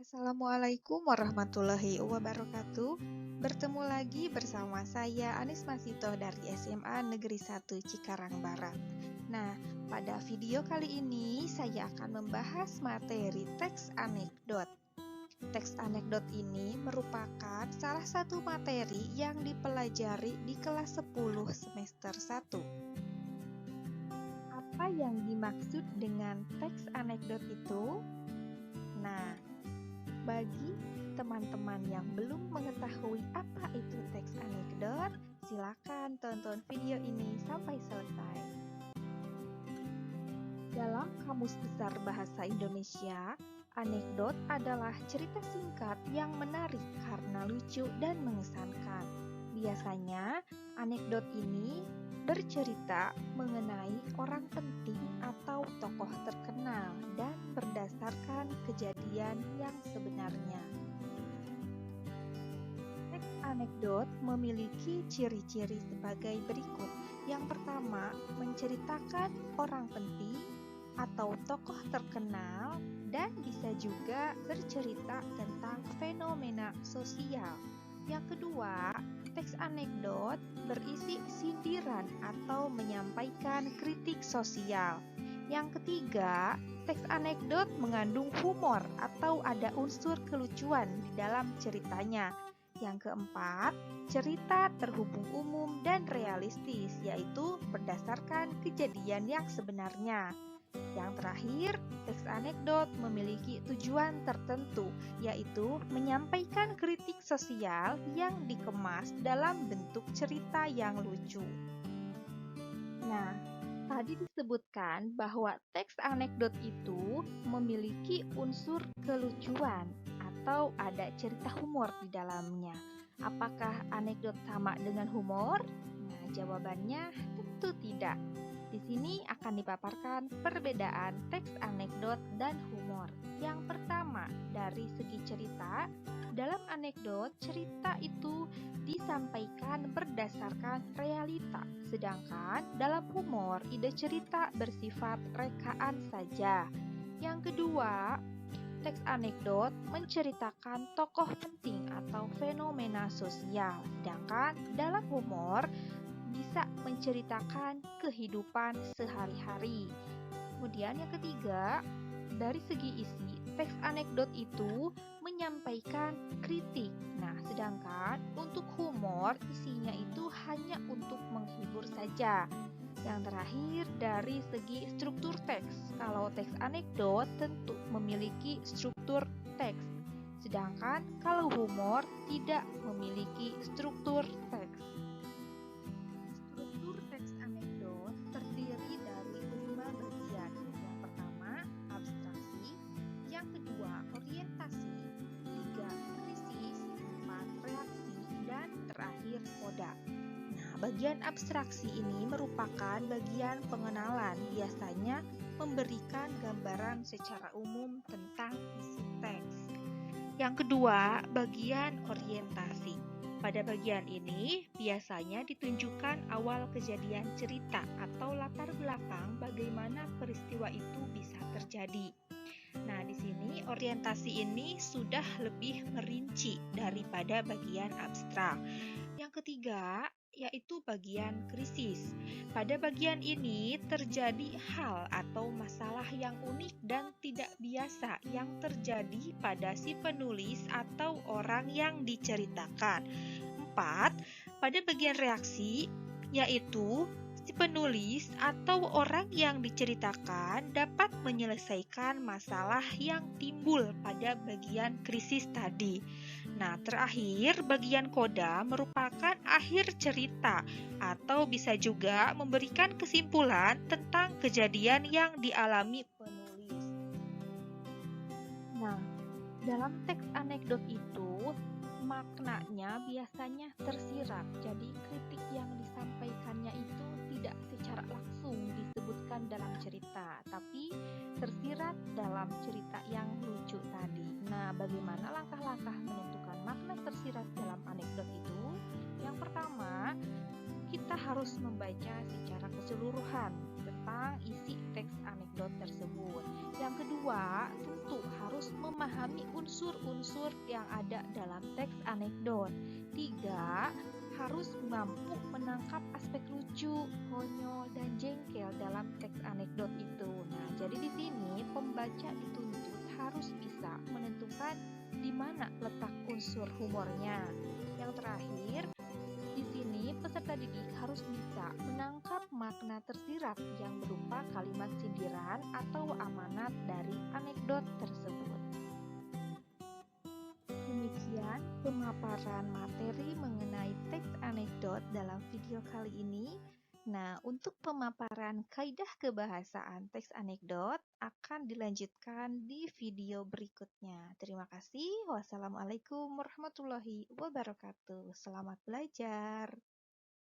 Assalamualaikum warahmatullahi wabarakatuh. Bertemu lagi bersama saya Anis Masito dari SMA Negeri 1 Cikarang Barat. Nah, pada video kali ini saya akan membahas materi teks anekdot. Teks anekdot ini merupakan salah satu materi yang dipelajari di kelas 10 semester 1. Apa yang dimaksud dengan teks anekdot itu? Nah, bagi teman-teman yang belum mengetahui apa itu teks anekdot, silakan tonton video ini sampai selesai. Dalam Kamus Besar Bahasa Indonesia, anekdot adalah cerita singkat yang menarik karena lucu dan mengesankan. Biasanya, anekdot ini bercerita mengenai orang penting atau tokoh terkenal dan berdasarkan kejadian yang sebenarnya. Teks anekdot memiliki ciri-ciri sebagai berikut. Yang pertama, menceritakan orang penting atau tokoh terkenal dan bisa juga bercerita tentang fenomena sosial. Yang kedua, teks anekdot berisi sindiran atau menyampaikan kritik sosial. Yang ketiga, teks anekdot mengandung humor atau ada unsur kelucuan di dalam ceritanya. Yang keempat, cerita terhubung umum dan realistis, yaitu berdasarkan kejadian yang sebenarnya. Yang terakhir, teks anekdot memiliki tujuan tertentu, yaitu menyampaikan kritik sosial yang dikemas dalam bentuk cerita yang lucu. Nah, tadi disebutkan bahwa teks anekdot itu memiliki unsur kelucuan atau ada cerita humor di dalamnya. Apakah anekdot sama dengan humor? Nah, jawabannya tentu tidak. Di sini akan dipaparkan perbedaan teks anekdot dan humor. Yang pertama, dari segi cerita, dalam anekdot cerita itu disampaikan berdasarkan realita, sedangkan dalam humor ide cerita bersifat rekaan saja. Yang kedua, teks anekdot menceritakan tokoh penting atau fenomena sosial, sedangkan dalam humor bisa menceritakan kehidupan sehari-hari. Kemudian yang ketiga, dari segi isi, teks anekdot itu menyampaikan kritik. Nah, sedangkan untuk humor isinya itu hanya untuk menghibur saja. Yang terakhir, dari segi struktur teks. Kalau teks anekdot tentu memiliki struktur teks. Sedangkan kalau humor tidak memiliki struktur teks. Struktur teks anekdot terdiri dari 5 bagian. Yang pertama, abstraksi. Yang kedua, orientasi. 3, krisis. 4, reaksi. Dan terakhir, koda. Nah, bagian abstraksi ini merupakan bagian pengenalan, biasanya memberikan gambaran secara umum tentang isi teks. Yang kedua, bagian orientasi. Pada bagian ini, biasanya ditunjukkan awal kejadian cerita atau latar belakang bagaimana peristiwa itu bisa terjadi. Nah, di sini orientasi ini sudah lebih merinci daripada bagian abstrak. Yang ketiga, yaitu bagian krisis. Pada bagian ini terjadi hal atau masalah yang unik dan tidak biasa yang terjadi pada si penulis atau orang yang diceritakan. 4. Pada bagian reaksi, yaitu si penulis atau orang yang diceritakan dapat menyelesaikan masalah yang timbul pada bagian krisis tadi. Nah, terakhir, bagian koda merupakan akhir cerita atau bisa juga memberikan kesimpulan tentang kejadian yang dialami penulis. Nah, dalam teks anekdot itu, maknanya biasanya tersirat. Jadi, kritik yang disampaikannya itu tidak secara langsung disebutkan dalam cerita, tapi tersirat dalam cerita yang lucu tadi. Nah, bagaimana langkah-langkah menentukan makna tersirat dalam anekdot itu? Yang pertama, kita harus membaca secara keseluruhan tentang isi teks anekdot tersebut. Yang kedua, tentu harus memahami unsur-unsur yang ada dalam teks anekdot. Tiga, harus mampu menangkap aspek lucu, konyol, dan jengkel dalam teks anekdot itu. Nah, jadi di sini pembaca dituntut harus bisa menentukan di mana letak unsur humornya. Yang terakhir, di sini peserta didik harus bisa menangkap makna tersirat yang berupa kalimat sindiran atau amanat dari anekdot tersebut. Demikian pemaparan materi mengenai teks anekdot dalam video kali ini. Nah, untuk pemaparan kaidah kebahasaan teks anekdot akan dilanjutkan di video berikutnya. Terima kasih. Wassalamualaikum warahmatullahi wabarakatuh. Selamat belajar.